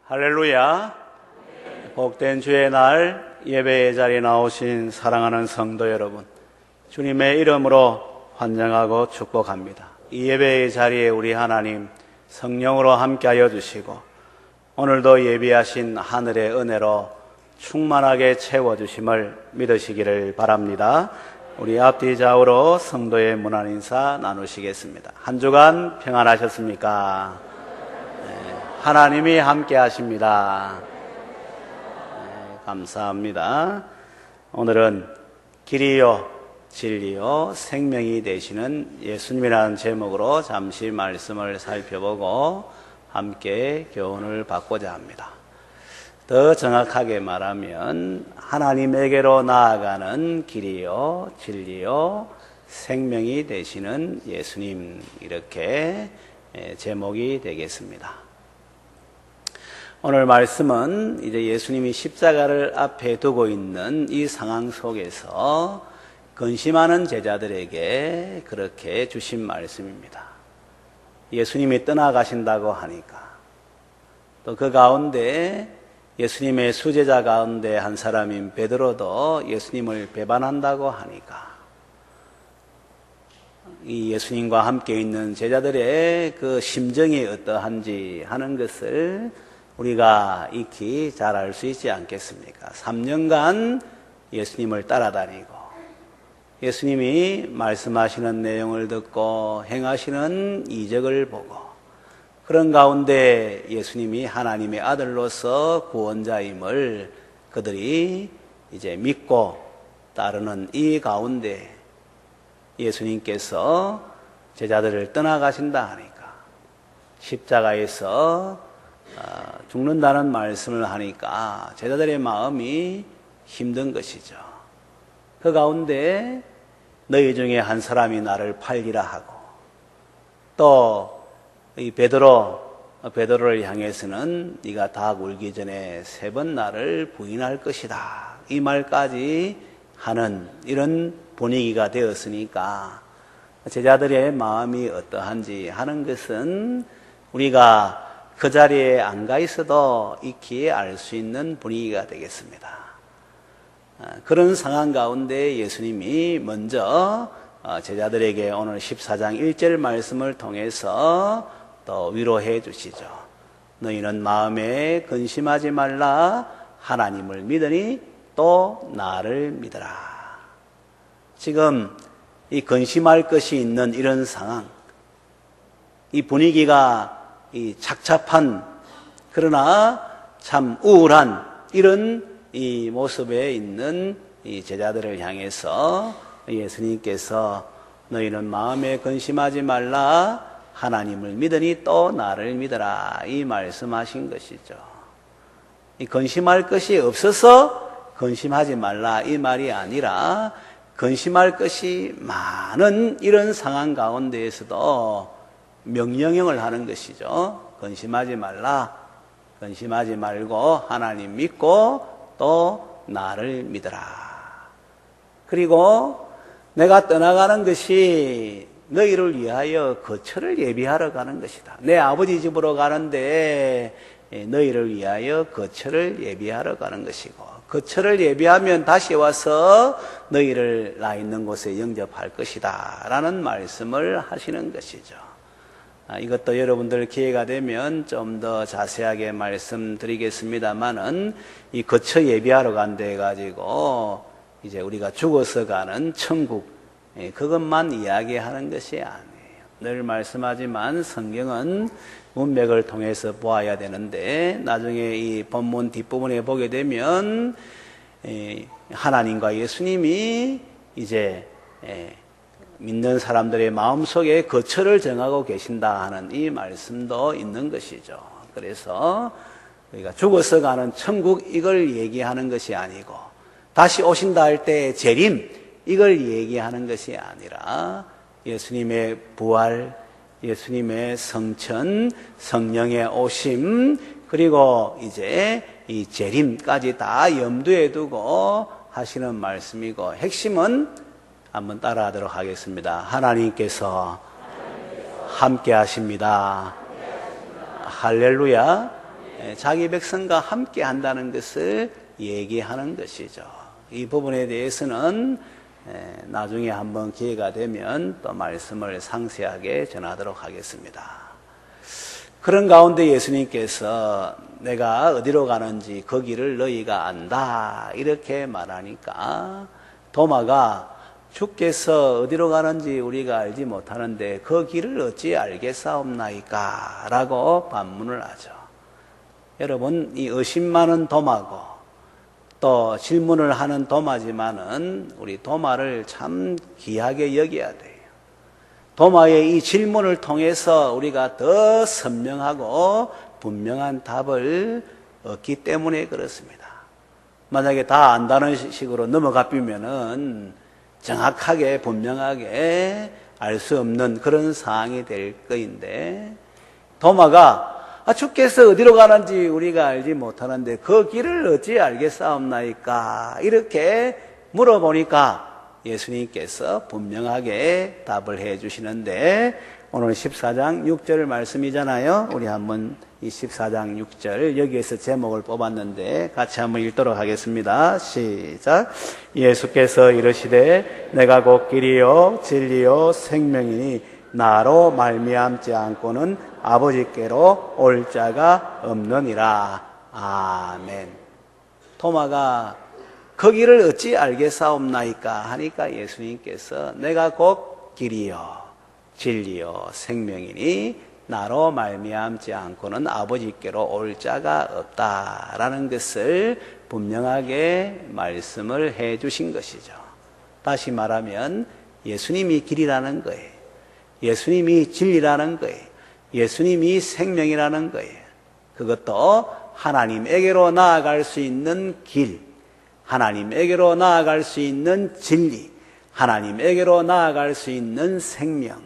할렐루야. 복된 주의 날 예배의 자리에 나오신 사랑하는 성도 여러분, 주님의 이름으로 환영하고 축복합니다. 이 예배의 자리에 우리 하나님 성령으로 함께하여 주시고 오늘도 예비하신 하늘의 은혜로 충만하게 채워주심을 믿으시기를 바랍니다. 우리 앞뒤 좌우로 성도의 문안 인사 나누시겠습니다. 한 주간 평안하셨습니까? 하나님이 함께 하십니다. 감사합니다. 오늘은 길이요 진리요 생명이 되시는 예수님이라는 제목으로 잠시 말씀을 살펴보고 함께 교훈을 받고자 합니다. 더 정확하게 말하면 하나님에게로 나아가는 길이요 진리요 생명이 되시는 예수님, 이렇게 제목이 되겠습니다. 오늘 말씀은 이제 예수님이 십자가를 앞에 두고 있는 이 상황 속에서 근심하는 제자들에게 그렇게 주신 말씀입니다. 예수님이 떠나가신다고 하니까, 또 그 가운데 예수님의 수제자 가운데 한 사람인 베드로도 예수님을 배반한다고 하니까, 이 예수님과 함께 있는 제자들의 그 심정이 어떠한지 하는 것을 우리가 익히 잘 알 수 있지 않겠습니까? 3년간 예수님을 따라다니고 예수님이 말씀하시는 내용을 듣고 행하시는 이적을 보고, 그런 가운데 예수님이 하나님의 아들로서 구원자임을 그들이 이제 믿고 따르는 이 가운데 예수님께서 제자들을 떠나가신다 하니까, 십자가에서 죽는다는 말씀을 하니까 제자들의 마음이 힘든 것이죠. 그 가운데 너희 중에 한 사람이 나를 팔리라 하고, 또 이 베드로를 향해서는 네가 닭 울기 전에 3번 나를 부인할 것이다, 이 말까지 하는 이런 분위기가 되었으니까 제자들의 마음이 어떠한지 하는 것은 우리가 그 자리에 안 가 있어도 익히 알 수 있는 분위기가 되겠습니다. 그런 상황 가운데 예수님이 먼저 제자들에게 오늘 14장 1절 말씀을 통해서 또 위로해 주시죠. 너희는 마음에 근심하지 말라. 하나님을 믿으니 또 나를 믿으라. 지금 이 근심할 것이 있는 이런 상황, 이 분위기가 이 착잡한, 그러나 참 우울한 이런 이 모습에 있는 이 제자들을 향해서 예수님께서 너희는 마음에 근심하지 말라. 하나님을 믿으니 또 나를 믿어라, 이 말씀하신 것이죠. 이 근심할 것이 없어서 근심하지 말라, 이 말이 아니라 근심할 것이 많은 이런 상황 가운데에서도 명령형을 하는 것이죠. 근심하지 말라. 근심하지 말고 하나님 믿고 또 나를 믿어라. 그리고 내가 떠나가는 것이 너희를 위하여 거처를 예비하러 가는 것이다. 내 아버지 집으로 가는데 너희를 위하여 거처를 예비하러 가는 것이고, 거처를 예비하면 다시 와서 너희를 나 있는 곳에 영접할 것이다 라는 말씀을 하시는 것이죠. 이것도 여러분들 기회가 되면 좀 더 자세하게 말씀드리겠습니다만은, 이 거처 예비하러 간다 해가지고 이제 우리가 죽어서 가는 천국, 그것만 이야기하는 것이 아니에요. 늘 말씀하지만 성경은 문맥을 통해서 보아야 되는데, 나중에 이 본문 뒷부분에 보게 되면 하나님과 예수님이 이제 믿는 사람들의 마음속에 거처를 정하고 계신다 하는 이 말씀도 있는 것이죠. 그래서 우리가 죽어서 가는 천국, 이걸 얘기하는 것이 아니고, 다시 오신다 할 때 재림, 이걸 얘기하는 것이 아니라 예수님의 부활, 예수님의 성천, 성령의 오심, 그리고 이제 이 재림까지 다 염두에 두고 하시는 말씀이고, 핵심은 한번 따라하도록 하겠습니다. 하나님께서 함께 하십니다. 할렐루야. 자기 백성과 함께 한다는 것을 얘기하는 것이죠. 이 부분에 대해서는 나중에 한번 기회가 되면 또 말씀을 상세하게 전하도록 하겠습니다. 그런 가운데 예수님께서 내가 어디로 가는지 그 길을 너희가 안다 이렇게 말하니까 도마가 주께서 어디로 가는지 우리가 알지 못하는데 그 길을 어찌 알겠사옵나이까 라고 반문을 하죠. 여러분, 이 의심 많은 도마고 또 질문을 하는 도마지만은 우리 도마를 참 귀하게 여겨야 돼요. 도마의 이 질문을 통해서 우리가 더 선명하고 분명한 답을 얻기 때문에 그렇습니다. 만약에 다 안다는 식으로 넘어가 비면은 정확하게 분명하게 알 수 없는 그런 상황이 될 거인데, 도마가 주께서 어디로 가는지 우리가 알지 못하는데 그 길을 어찌 알겠사옵나이까 이렇게 물어보니까 예수님께서 분명하게 답을 해 주시는데, 오늘 14장 6절 말씀이잖아요. 우리 한번 이 14장 6절 여기에서 제목을 뽑았는데 같이 한번 읽도록 하겠습니다. 시작. 예수께서 이르시되 내가 곧 길이요 진리요 생명이니 나로 말미암지 않고는 아버지께로 올 자가 없느니라. 아멘. 토마가 그 길을 어찌 알겠사옵나이까 하니까 예수님께서 내가 곧 길이요 진리요 생명이니 나로 말미암지 않고는 아버지께로 올 자가 없다라는 것을 분명하게 말씀을 해 주신 것이죠. 다시 말하면 예수님이 길이라는 거예요. 예수님이 진리라는 거예요. 예수님이 생명이라는 거예요. 그것도 하나님에게로 나아갈 수 있는 길, 하나님에게로 나아갈 수 있는 진리, 하나님에게로 나아갈 수 있는 생명.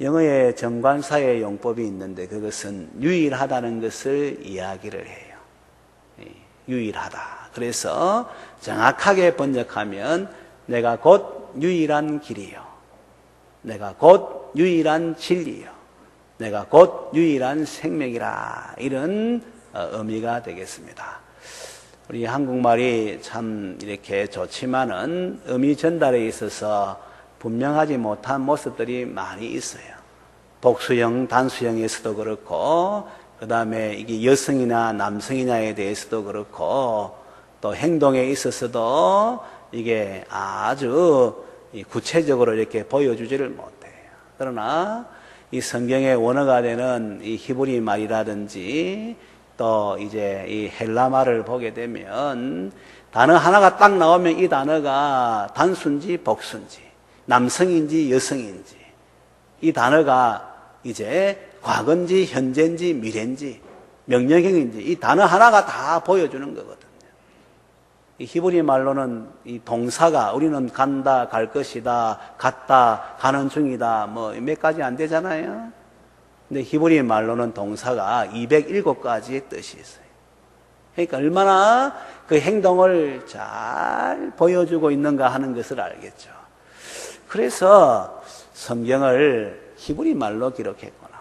영어의 정관사의 용법이 있는데 그것은 유일하다는 것을 이야기를 해요. 유일하다. 그래서 정확하게 번역하면 내가 곧 유일한 길이요, 내가 곧 유일한 진리요, 내가 곧 유일한 생명이라, 이런 의미가 되겠습니다. 우리 한국말이 참 이렇게 좋지만은 의미 전달에 있어서 분명하지 못한 모습들이 많이 있어요. 복수형, 단수형에서도 그렇고, 그 다음에 이게 여성이나 남성이냐에 대해서도 그렇고, 또 행동에 있어서도 이게 아주 구체적으로 이렇게 보여주지를 못해요. 그러나 이 성경의 원어가 되는 이 히브리 말이라든지 또 이제 이 헬라 말을 보게 되면 단어 하나가 딱 나오면 이 단어가 단수인지 복수인지 남성인지 여성인지 이 단어가 이제 과거인지 현재인지 미래인지 명령형인지 이 단어 하나가 다 보여주는 거거든요. 이 히브리 말로는 이 동사가 우리는 간다, 갈 것이다, 갔다, 가는 중이다 뭐 몇 가지 안 되잖아요. 근데 히브리 말로는 동사가 207가지의 뜻이 있어요. 그러니까 얼마나 그 행동을 잘 보여주고 있는가 하는 것을 알겠죠. 그래서 성경을 히브리 말로 기록했구나,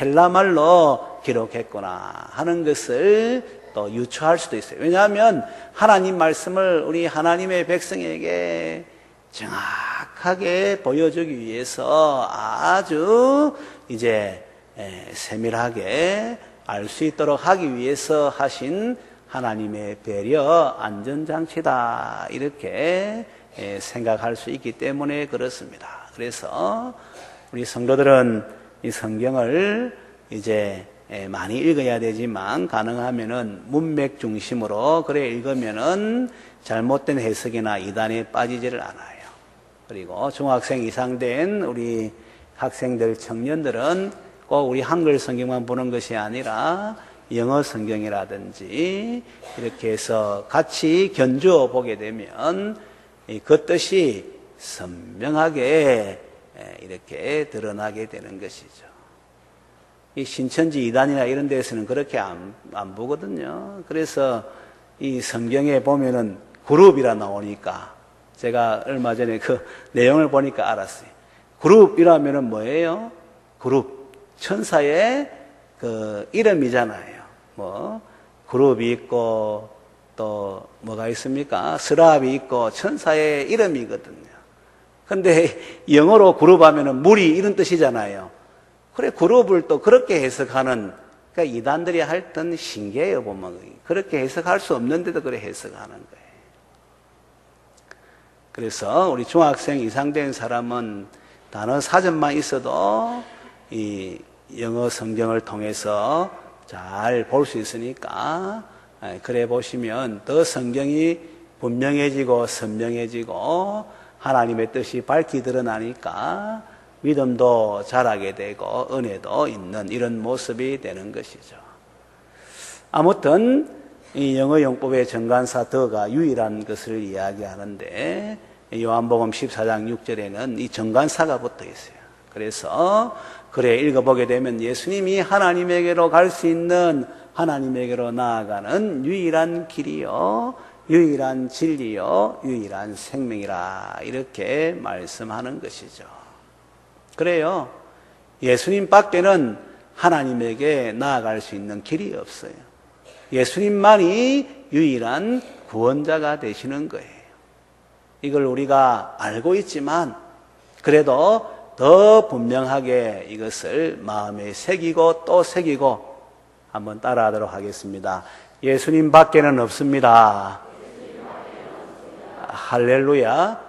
헬라 말로 기록했구나 하는 것을 또 유추할 수도 있어요. 왜냐하면 하나님 말씀을 우리 하나님의 백성에게 정확하게 보여주기 위해서 아주 이제 세밀하게 알 수 있도록 하기 위해서 하신 하나님의 배려 안전장치다, 이렇게 생각할 수 있기 때문에 그렇습니다. 그래서 우리 성도들은 이 성경을 이제 많이 읽어야 되지만 가능하면은 문맥 중심으로 그래 읽으면은 잘못된 해석이나 이단에 빠지지를 않아요. 그리고 중학생 이상 된 우리 학생들, 청년들은 꼭 우리 한글 성경만 보는 것이 아니라 영어 성경이라든지 이렇게 해서 같이 견주어 보게 되면 그 뜻이 선명하게 이렇게 드러나게 되는 것이죠. 이 신천지 이단이나 이런 데서는 그렇게 안 보거든요. 그래서 이 성경에 보면은 그룹이라 나오니까 제가 얼마 전에 그 내용을 보니까 알았어요. 그룹이라면은 뭐예요? 그룹. 천사의 그 이름이잖아요. 뭐 그룹이 있고 또 뭐가 있습니까? 스랍이 있고 천사의 이름이거든요. 근데 영어로 그룹 하면은 무리 이런 뜻이잖아요. 그래 그룹을 또 그렇게 해석하는, 그러니까 이단들이 할던 신기해요. 보면 그렇게 해석할 수 없는데도 그래 해석하는 거예요. 그래서 우리 중학생 이상 된 사람은 단어 사전만 있어도 이 영어 성경을 통해서 잘 볼 수 있으니까 그래 보시면 더 성경이 분명해지고 선명해지고 하나님의 뜻이 밝히 드러나니까 믿음도 자라게 되고 은혜도 있는 이런 모습이 되는 것이죠. 아무튼 이 영어 용법의 정관사 더가 유일한 것을 이야기하는데 요한복음 14장 6절에는 이 정관사가 붙어 있어요. 그래서 그래 읽어보게 되면 예수님이 하나님에게로 갈 수 있는, 하나님에게로 나아가는 유일한 길이요, 유일한 진리요, 유일한 생명이라 이렇게 말씀하는 것이죠. 그래요. 예수님 밖에는 하나님에게 나아갈 수 있는 길이 없어요. 예수님만이 유일한 구원자가 되시는 거예요. 이걸 우리가 알고 있지만 그래도 더 분명하게 이것을 마음에 새기고 또 새기고 한번 따라하도록 하겠습니다. 예수님 밖에는 없습니다. 할렐루야.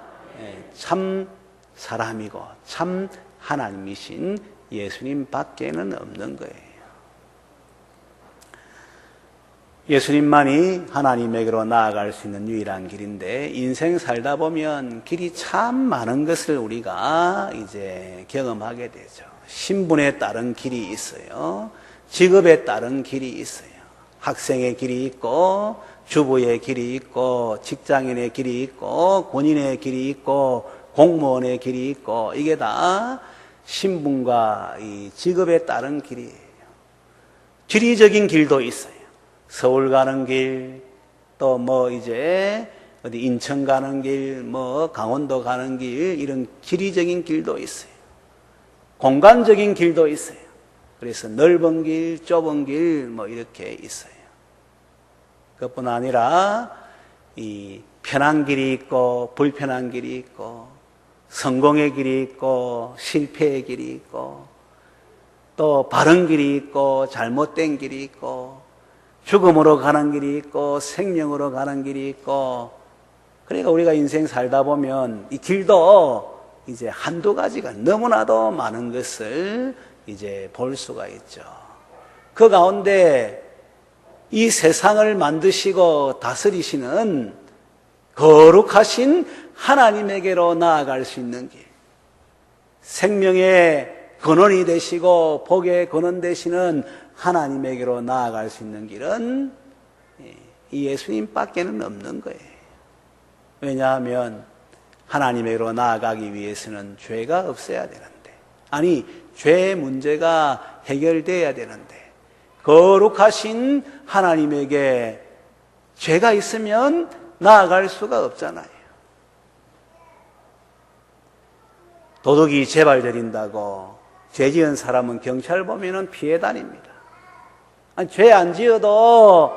참 사람이고 참 하나님이신 예수님 밖에는 없는 거예요. 예수님만이 하나님에게로 나아갈 수 있는 유일한 길인데, 인생 살다 보면 길이 참 많은 것을 우리가 이제 경험하게 되죠. 신분에 따른 길이 있어요. 직업에 따른 길이 있어요. 학생의 길이 있고, 주부의 길이 있고, 직장인의 길이 있고, 군인의 길이 있고, 공무원의 길이 있고, 이게 다 신분과 이 직업에 따른 길이에요. 지리적인 길도 있어요. 서울 가는 길, 또 뭐 이제 어디 인천 가는 길, 뭐 강원도 가는 길, 이런 지리적인 길도 있어요. 공간적인 길도 있어요. 그래서 넓은 길, 좁은 길, 뭐 이렇게 있어요. 그것뿐 아니라 이 편한 길이 있고 불편한 길이 있고, 성공의 길이 있고 실패의 길이 있고, 또 바른 길이 있고 잘못된 길이 있고, 죽음으로 가는 길이 있고 생명으로 가는 길이 있고. 그러니까 우리가 인생 살다 보면 이 길도 이제 한두 가지가 너무나도 많은 것을 이제 볼 수가 있죠. 그 가운데 이 세상을 만드시고 다스리시는 거룩하신 하나님에게로 나아갈 수 있는 길, 생명의 근원이 되시고 복의 근원 되시는 하나님에게로 나아갈 수 있는 길은 이 예수님밖에는 없는 거예요. 왜냐하면 하나님에게로 나아가기 위해서는 죄가 없어야 되는데, 아니 죄의 문제가 해결돼야 되는데, 거룩하신 하나님에게 죄가 있으면 나아갈 수가 없잖아요. 도둑이 재발 들인다고 죄 지은 사람은 경찰 보면은 피해 다닙니다. 죄 안 지어도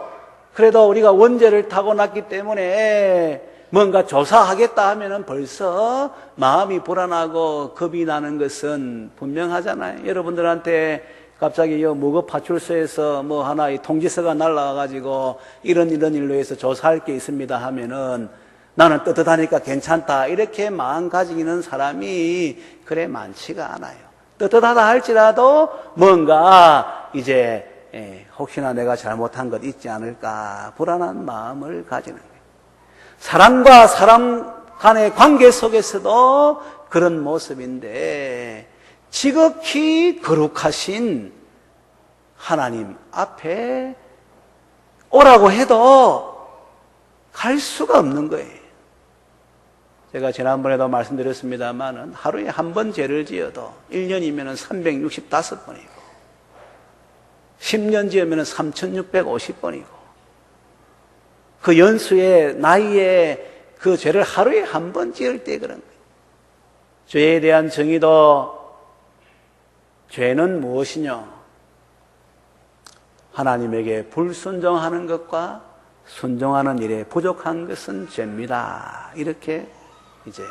그래도 우리가 원죄를 타고났기 때문에 뭔가 조사하겠다 하면은 벌써 마음이 불안하고 겁이 나는 것은 분명하잖아요. 여러분들한테 갑자기 무급파출소에서 뭐 하나의 통지서가 날라와가지고 이런 일로 해서 조사할 게 있습니다 하면은 나는 떳떳하니까 괜찮다 이렇게 마음 가지는 사람이 그래 많지가 않아요. 떳떳하다 할지라도 뭔가 이제 혹시나 내가 잘못한 것 있지 않을까 불안한 마음을 가지는 거예요. 사람과 사람 간의 관계 속에서도 그런 모습인데, 지극히 거룩하신 하나님 앞에 오라고 해도 갈 수가 없는 거예요. 제가 지난번에도 말씀드렸습니다만 하루에 한 번 죄를 지어도 1년이면 365번이고 10년 지으면 3650번이고 그 연수의 나이에 그 죄를 하루에 한 번 지을 때 그런 거예요. 죄에 대한 정의도, 죄는 무엇이냐? 하나님에게 불순종하는 것과 순종하는 일에 부족한 것은 죄입니다. 이렇게 이제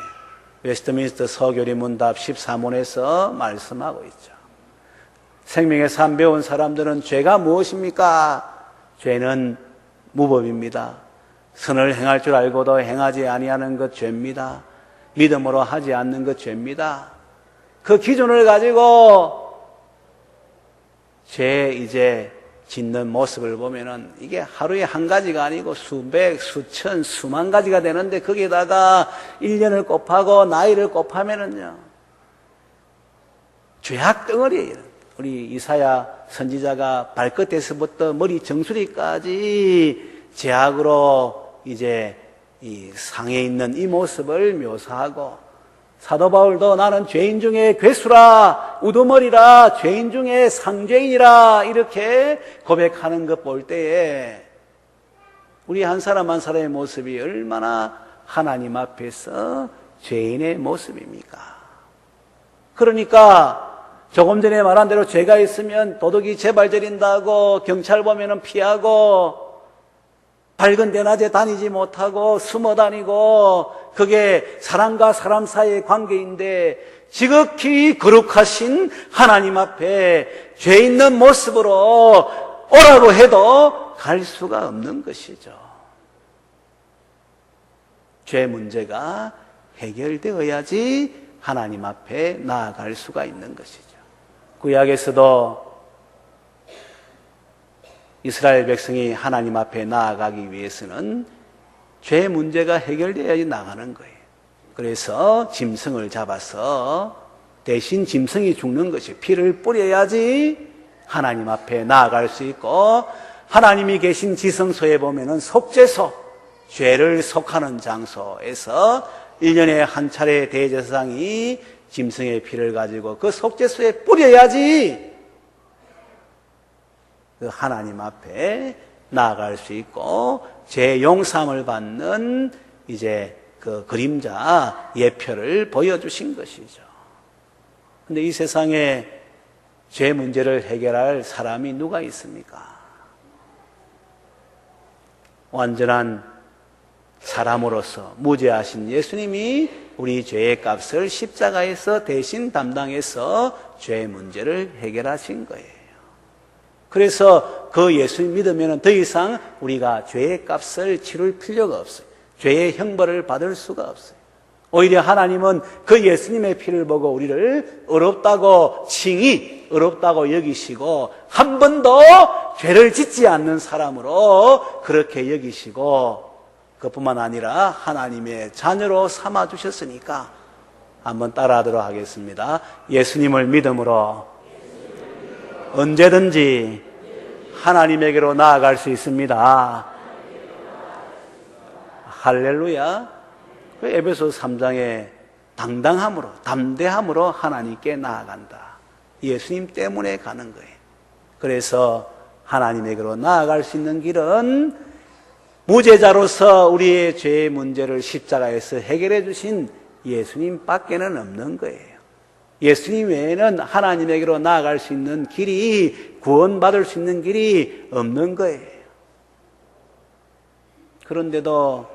웨스트민스터 서교리 문답 14문에서 말씀하고 있죠. 생명의 삶 배운 사람들은 죄가 무엇입니까? 죄는 무법입니다. 선을 행할 줄 알고도 행하지 아니하는 것 죄입니다. 믿음으로 하지 않는 것 죄입니다. 그 기준을 가지고 죄 이제 짓는 모습을 보면은 이게 하루에 한 가지가 아니고 수백, 수천, 수만 가지가 되는데 거기에다가 1년을 곱하고 나이를 곱하면은요 죄악 덩어리예요. 우리 이사야 선지자가 발끝에서부터 머리 정수리까지 죄악으로 이제 이 상에 있는 이 모습을 묘사하고, 사도 바울도 나는 죄인 중에 괴수라, 우두머리라, 죄인 중에 상죄인이라 이렇게 고백하는 것 볼 때에 우리 한 사람 한 사람의 모습이 얼마나 하나님 앞에서 죄인의 모습입니까? 그러니까 조금 전에 말한 대로 죄가 있으면 도둑이 재발 저린다고 경찰 보면은 피하고, 밝은 대낮에 다니지 못하고 숨어 다니고, 그게 사람과 사람 사이의 관계인데 지극히 거룩하신 하나님 앞에 죄 있는 모습으로 오라고 해도 갈 수가 없는 것이죠. 죄 문제가 해결되어야지 하나님 앞에 나아갈 수가 있는 것이죠. 구약에서도 이스라엘 백성이 하나님 앞에 나아가기 위해서는 죄 문제가 해결되어야지 나가는 거예요. 그래서 짐승을 잡아서 대신 짐승이 죽는 것이 피를 뿌려야지 하나님 앞에 나아갈 수 있고, 하나님이 계신 지성소에 보면은 속죄소, 죄를 속하는 장소에서 1년에 한 차례 대제사장이 짐승의 피를 가지고 그 속죄소에 뿌려야지 그 하나님 앞에 나아갈 수 있고 죄 용서함을 받는 이제 그 그림자 예표를 보여주신 것이죠. 근데 이 세상에 죄 문제를 해결할 사람이 누가 있습니까? 완전한 사람으로서 무죄하신 예수님이 우리 죄의 값을 십자가에서 대신 담당해서 죄 문제를 해결하신 거예요. 그래서 그 예수님 믿으면 더 이상 우리가 죄의 값을 치를 필요가 없어요. 죄의 형벌을 받을 수가 없어요. 오히려 하나님은 그 예수님의 피를 보고 우리를 의롭다고 칭히 의롭다고 여기시고 한 번도 죄를 짓지 않는 사람으로 그렇게 여기시고, 그뿐만 아니라 하나님의 자녀로 삼아주셨으니까 한번 따라하도록 하겠습니다. 예수님을 믿음으로 언제든지 하나님에게로 나아갈 수 있습니다. 할렐루야. 에베소서 3장에 당당함으로, 담대함으로 하나님께 나아간다. 예수님 때문에 가는 거예요. 그래서 하나님에게로 나아갈 수 있는 길은 무죄자로서 우리의 죄의 문제를 십자가에서 해결해 주신 예수님 밖에는 없는 거예요. 예수님 외에는 하나님에게로 나아갈 수 있는 길이, 구원받을 수 있는 길이 없는 거예요. 그런데도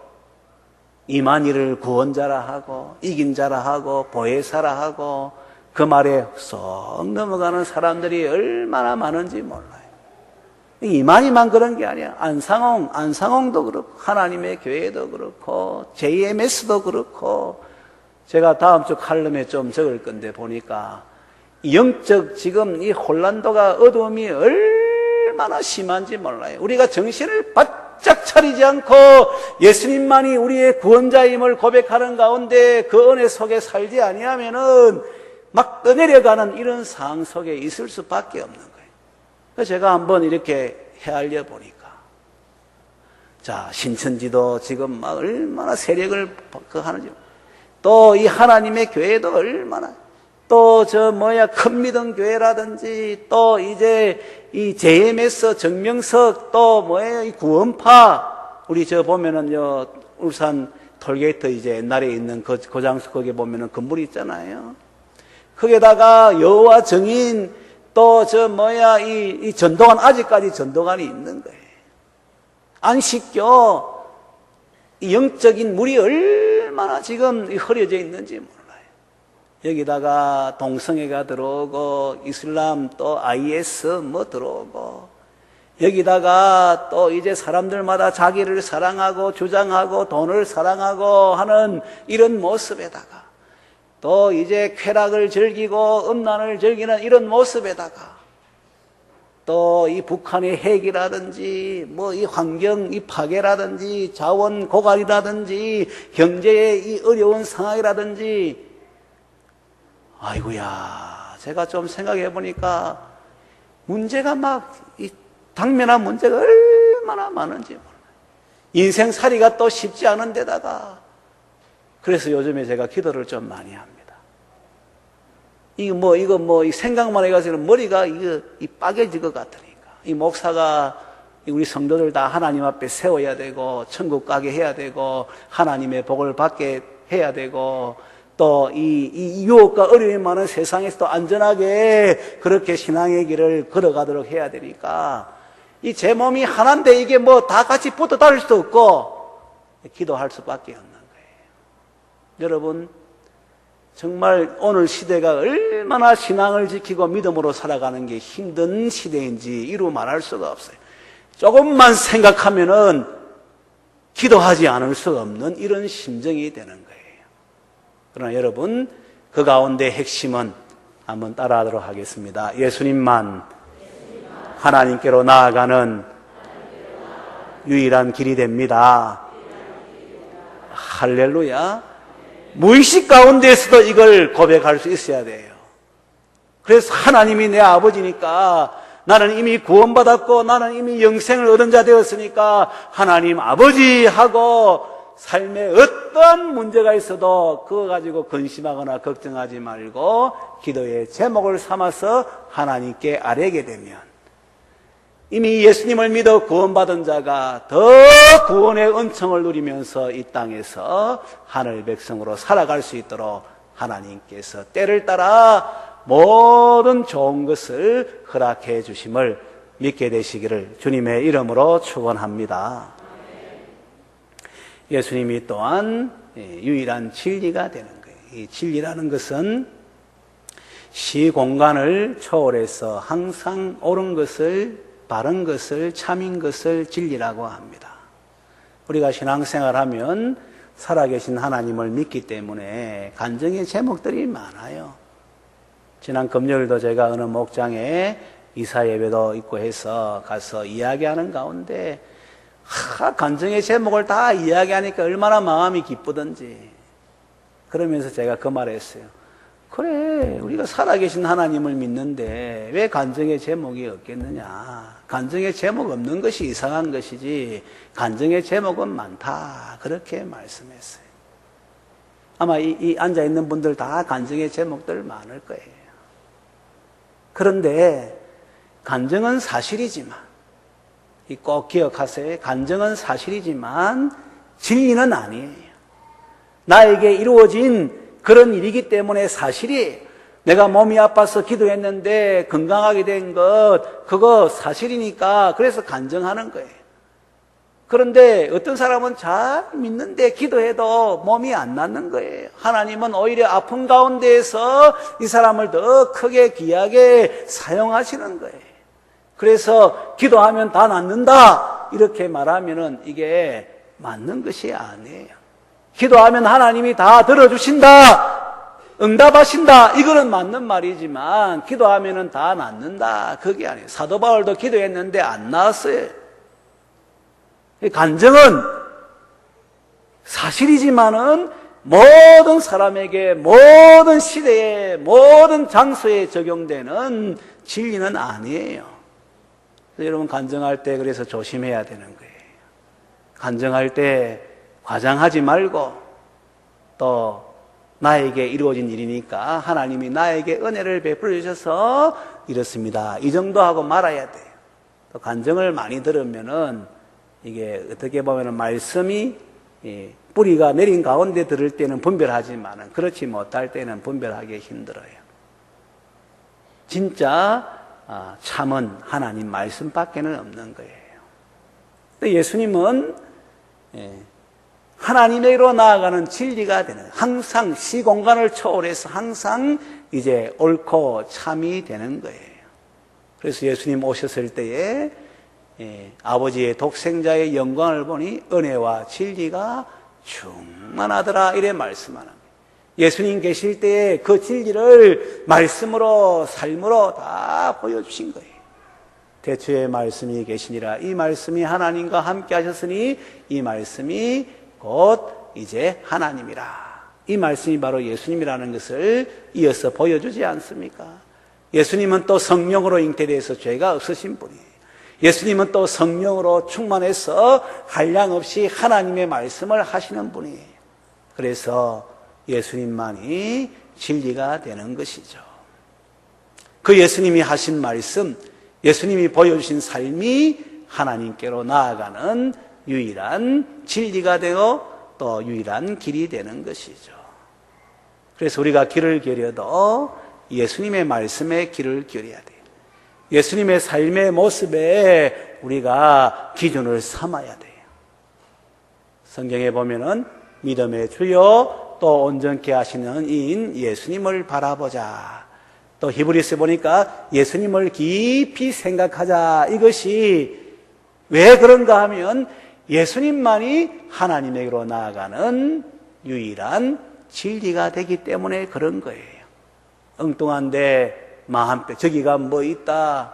이만희를 구원자라 하고 이긴 자라 하고 보혜사라 하고 그 말에 쏙 넘어가는 사람들이 얼마나 많은지 몰라요. 이만희만 그런 게 아니야. 안상홍도 그렇고 하나님의 교회도 그렇고 JMS도 그렇고, 제가 다음 주 칼럼에 좀 적을 건데 보니까 영적 지금 이 혼란도가, 어두움이 얼마나 심한지 몰라요. 우리가 정신을 바짝 차리지 않고 예수님만이 우리의 구원자임을 고백하는 가운데 그 은혜 속에 살지 아니하면은 막 떠내려가는 이런 상황 속에 있을 수밖에 없는 거예요. 그래서 제가 한번 이렇게 헤아려 보니까, 자, 신천지도 지금 막 얼마나 세력을 하는지, 또 이 하나님의 교회도 얼마나, 또 큰 믿음 교회라든지, 또 이제 이 JMS 정명석, 또 이 구원파, 우리 보면은 울산 톨게이트 이제 옛날에 있는 그 고장수 거기에 보면은 건물이 있잖아요. 거기에다가 여호와 증인, 또 이 전도관, 아직까지 전도관이 있는 거예요. 안식교, 이 영적인 물이 얼마나 지금 흐려져 있는지 몰라요. 여기다가 동성애가 들어오고, 이슬람 또 IS 뭐 들어오고, 여기다가 또 이제 사람들마다 자기를 사랑하고 주장하고 돈을 사랑하고 하는 이런 모습에다가, 또 이제 쾌락을 즐기고 음란을 즐기는 이런 모습에다가, 또 이 북한의 핵이라든지 뭐 이 환경 이 파괴라든지 자원 고갈이라든지 경제의 이 어려운 상황이라든지, 아이고야, 제가 좀 생각해 보니까 문제가 이 당면한 문제가 얼마나 많은지 몰라요. 인생살이가 또 쉽지 않은 데다가, 그래서 요즘에 제가 기도를 좀 많이 합니다. 이 생각만 해가지고 머리가 이 빠개질 것 같으니까. 이 목사가 우리 성도들 다 하나님 앞에 세워야 되고, 천국 가게 해야 되고, 하나님의 복을 받게 해야 되고, 또 이 유혹과 어려움이 많은 세상에서도 안전하게 그렇게 신앙의 길을 걸어가도록 해야 되니까, 이 제 몸이 하나인데 이게 다 같이 붙어 다닐 수도 없고, 기도할 수밖에 없는 거예요. 여러분, 정말 오늘 시대가 얼마나 신앙을 지키고 믿음으로 살아가는 게 힘든 시대인지 이루 말할 수가 없어요. 조금만 생각하면은 기도하지 않을 수 없는 이런 심정이 되는 거예요. 그러나 여러분, 그 가운데 핵심은 한번 따라하도록 하겠습니다. 예수님만 하나님께로 나아가는 유일한 길이 됩니다. 할렐루야. 무의식 가운데에서도 이걸 고백할 수 있어야 돼요. 그래서 하나님이 내 아버지니까, 나는 이미 구원받았고 나는 이미 영생을 얻은 자 되었으니까 하나님 아버지하고 삶에 어떤 문제가 있어도 그거 가지고 근심하거나 걱정하지 말고 기도의 제목을 삼아서 하나님께 아뢰게 되면, 이미 예수님을 믿어 구원받은 자가 더 구원의 은총을 누리면서 이 땅에서 하늘 백성으로 살아갈 수 있도록 하나님께서 때를 따라 모든 좋은 것을 허락해 주심을 믿게 되시기를 주님의 이름으로 축원합니다. 예수님이 또한 유일한 진리가 되는 거예요. 이 진리라는 것은 시공간을 초월해서 항상 옳은 것을, 바른 것을, 참인 것을 진리라고 합니다. 우리가 신앙생활하면 살아계신 하나님을 믿기 때문에 간증의 제목들이 많아요. 지난 금요일도 제가 어느 목장에 이사 예배도 있고 해서 가서 이야기하는 가운데 간증의 제목을 다 이야기하니까 얼마나 마음이 기쁘던지. 그러면서 제가 그 말을 했어요. 그래, 우리가 살아계신 하나님을 믿는데 왜 간증의 제목이 없겠느냐. 간증의 제목 없는 것이 이상한 것이지 간증의 제목은 많다. 그렇게 말씀했어요. 아마 이 앉아있는 분들 다 간증의 제목들 많을 거예요. 그런데 간증은 사실이지만, 꼭 기억하세요. 간증은 사실이지만 진리는 아니에요. 나에게 이루어진 그런 일이기 때문에 사실이, 내가 몸이 아파서 기도했는데 건강하게 된 것, 그거 사실이니까 그래서 간증하는 거예요. 그런데 어떤 사람은 잘 믿는데 기도해도 몸이 안 낫는 거예요. 하나님은 오히려 아픈 가운데에서 이 사람을 더 크게 귀하게 사용하시는 거예요. 그래서 기도하면 다 낫는다 이렇게 말하면은 이게 맞는 것이 아니에요. 기도하면 하나님이 다 들어주신다, 응답하신다, 이거는 맞는 말이지만 기도하면은 다 낫는다, 그게 아니에요. 사도 바울도 기도했는데 안 나았어요. 간증은 사실이지만은 모든 사람에게, 모든 시대에, 모든 장소에 적용되는 진리는 아니에요. 여러분, 간증할 때 그래서 조심해야 되는 거예요. 간증할 때 과장하지 말고, 또 나에게 이루어진 일이니까 하나님이 나에게 은혜를 베풀어 주셔서 이렇습니다, 이 정도 하고 말아야 돼요. 또 간증을 많이 들으면은 이게 어떻게 보면 말씀이 뿌리가 내린 가운데 들을 때는 분별하지만 그렇지 못할 때는 분별하기 힘들어요. 진짜 참은 하나님 말씀밖에는 없는 거예요. 예수님은 하나님에게로 나아가는 진리가 되는, 항상 시공간을 초월해서 항상 이제 옳고 참이 되는 거예요. 그래서 예수님 오셨을 때에 아버지의 독생자의 영광을 보니 은혜와 진리가 충만하더라, 이래 말씀하는 거예요. 예수님 계실 때에 그 진리를 말씀으로, 삶으로 다 보여주신 거예요. 대초에 말씀이 계시니라. 이 말씀이 하나님과 함께 하셨으니 이 말씀이 곧 이제 하나님이라. 이 말씀이 바로 예수님이라는 것을 이어서 보여주지 않습니까? 예수님은 또 성령으로 잉태되어서 죄가 없으신 분이에요. 예수님은 또 성령으로 충만해서 한량없이 하나님의 말씀을 하시는 분이에요. 그래서 예수님만이 진리가 되는 것이죠. 그 예수님이 하신 말씀, 예수님이 보여주신 삶이 하나님께로 나아가는 유일한 진리가 되어 또 유일한 길이 되는 것이죠. 그래서 우리가 길을 기울여도 예수님의 말씀에 길을 기울여야 돼요. 예수님의 삶의 모습에 우리가 기준을 삼아야 돼요. 성경에 보면은 믿음의 주요 또 온전케 하시는 이인 예수님을 바라보자. 또 히브리서 보니까 예수님을 깊이 생각하자. 이것이 왜 그런가 하면 예수님만이 하나님에게로 나아가는 유일한 진리가 되기 때문에 그런 거예요. 엉뚱한데 마음뼈, 저기 가면 뭐 있다,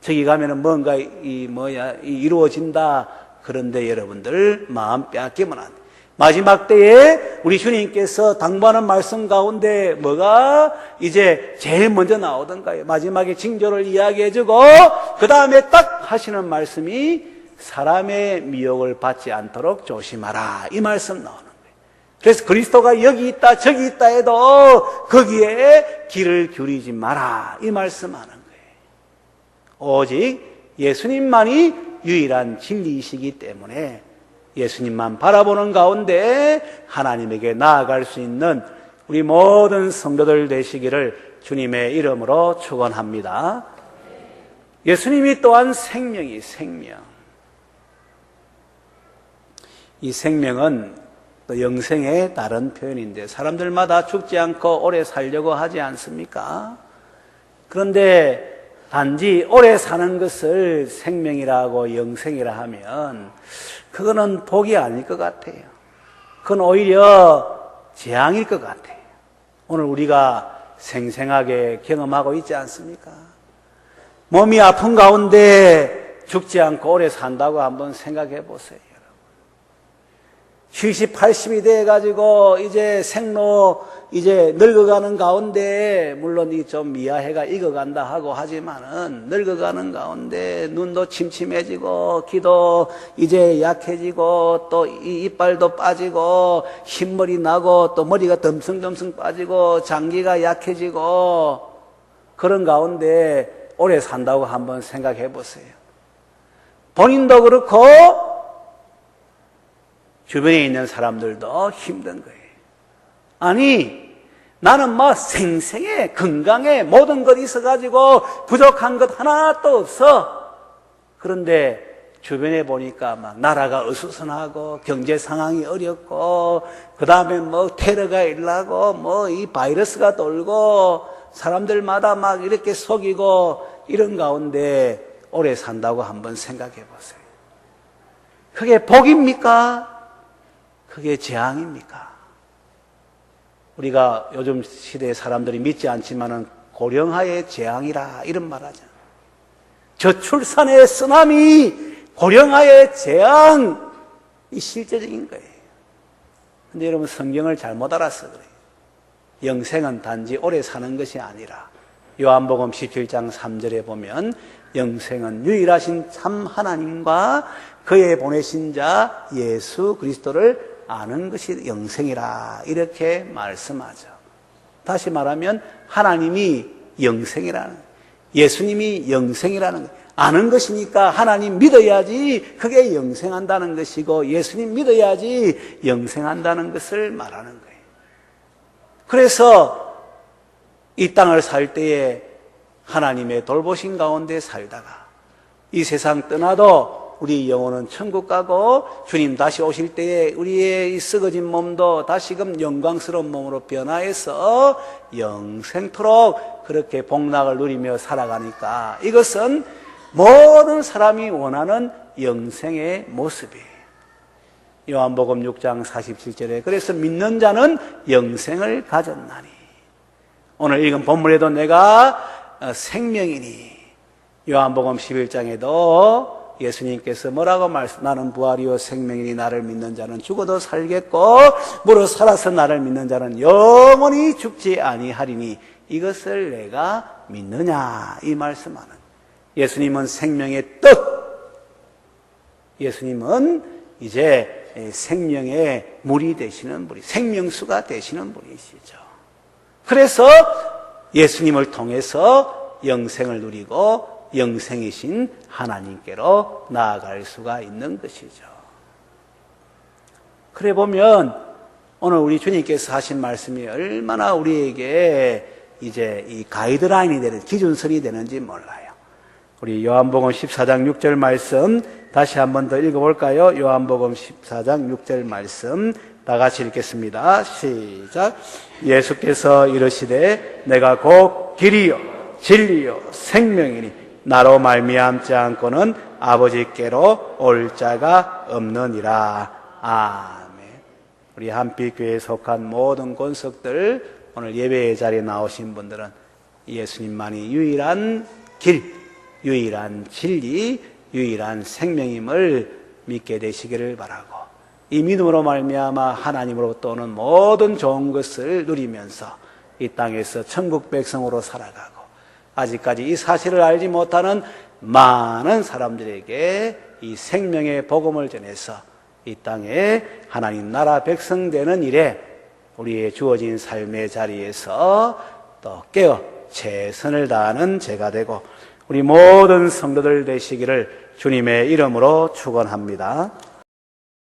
저기 가면은 뭔가 이루어진다. 그런데 여러분들 마음 빼앗기면 안 돼. 마지막 때에 우리 주님께서 당부하는 말씀 가운데 뭐가 이제 제일 먼저 나오던가요? 마지막에 징조를 이야기해주고 그 다음에 딱 하시는 말씀이 사람의 미혹을 받지 않도록 조심하라. 이 말씀 나오는 거예요. 그래서 그리스도가 여기 있다 저기 있다 해도 거기에 길을 기울이지 마라. 이 말씀하는 거예요. 오직 예수님만이 유일한 진리이시기 때문에 예수님만 바라보는 가운데 하나님에게 나아갈 수 있는 우리 모든 성도들 되시기를 주님의 이름으로 축원합니다. 예수님이 또한 생명이 생명. 이 생명은 또 영생의 다른 표현인데 사람들마다 죽지 않고 오래 살려고 하지 않습니까? 그런데 단지 오래 사는 것을 생명이라고 영생이라 하면 그거는 복이 아닐 것 같아요. 그건 오히려 재앙일 것 같아요. 오늘 우리가 생생하게 경험하고 있지 않습니까? 몸이 아픈 가운데 죽지 않고 오래 산다고 한번 생각해 보세요. 70, 80이 돼가지고 이제 생로 이제 늙어가는 가운데 물론 이 좀 미야해가 익어간다 하고 하지만은 늙어가는 가운데 눈도 침침해지고 귀도 이제 약해지고 또 이 이빨도 빠지고 흰머리 나고 또 머리가 덤성덤성 빠지고 장기가 약해지고 그런 가운데 오래 산다고 한번 생각해 보세요. 본인도 그렇고 주변에 있는 사람들도 힘든 거예요. 아니 나는 막 생생해 건강해 모든 것이 있어가지고 부족한 것 하나도 없어. 그런데 주변에 보니까 막 나라가 어수선하고 경제 상황이 어렵고 그 다음에 뭐 테러가 일어나고 뭐 이 바이러스가 돌고 사람들마다 막 이렇게 속이고 이런 가운데 오래 산다고 한번 생각해 보세요. 그게 복입니까? 그게 재앙입니까? 우리가 요즘 시대의 사람들이 믿지 않지만은 고령화의 재앙이라 이런 말 하잖아요. 저출산의 쓰나미, 고령화의 재앙이 실제적인 거예요. 근데 여러분 성경을 잘못 알아서 그래요. 영생은 단지 오래 사는 것이 아니라 요한복음 17장 3절에 보면 영생은 유일하신 참 하나님과 그의 보내신 자 예수 그리스도를 아는 것이 영생이라 이렇게 말씀하죠. 다시 말하면 하나님이 영생이라는, 예수님이 영생이라는 거예요. 아는 것이니까 하나님 믿어야지 그게 영생한다는 것이고 예수님 믿어야지 영생한다는 것을 말하는 거예요. 그래서 이 땅을 살 때에 하나님의 돌보신 가운데 살다가 이 세상 떠나도 우리 영혼은 천국 가고 주님 다시 오실 때에 우리의 이 썩어진 몸도 다시금 영광스러운 몸으로 변화해서 영생토록 그렇게 복락을 누리며 살아가니까 이것은 모든 사람이 원하는 영생의 모습이에요. 요한복음 6장 47절에 그래서 믿는 자는 영생을 가졌나니, 오늘 읽은 본문에도 내가 생명이니, 요한복음 11장에도 예수님께서 뭐라고 나는 부활이요 생명이니 나를 믿는 자는 죽어도 살겠고 무릇 살아서 나를 믿는 자는 영원히 죽지 아니하리니 이것을 내가 믿느냐, 이 말씀하는 예수님은 생명의 떡, 예수님은 이제 생명의 물이 되시는 분이, 생명수가 되시는 분이시죠. 그래서 예수님을 통해서 영생을 누리고 영생이신 하나님께로 나아갈 수가 있는 것이죠. 그래 보면 오늘 우리 주님께서 하신 말씀이 얼마나 우리에게 이제 이 가이드라인이 되는, 기준선이 되는지 몰라요. 우리 요한복음 14장 6절 말씀 다시 한 번 더 읽어볼까요? 요한복음 14장 6절 말씀 다 같이 읽겠습니다. 시작. 예수께서 이르시되 내가 곧 길이요 진리요 생명이니 나로 말미암지 않고는 아버지께로 올 자가 없느니라. 아멘. 우리 한빛교회에 속한 모든 권속들, 오늘 예배의 자리에 나오신 분들은 예수님만이 유일한 길, 유일한 진리, 유일한 생명임을 믿게 되시기를 바라고, 이 믿음으로 말미암아 하나님으로부터 오는 모든 좋은 것을 누리면서 이 땅에서 천국 백성으로 살아가고, 아직까지 이 사실을 알지 못하는 많은 사람들에게 이 생명의 복음을 전해서 이 땅에 하나님 나라 백성 되는 일에 우리의 주어진 삶의 자리에서 또 깨어 최선을 다하는 제가 되고 우리 모든 성도들 되시기를 주님의 이름으로 축원합니다.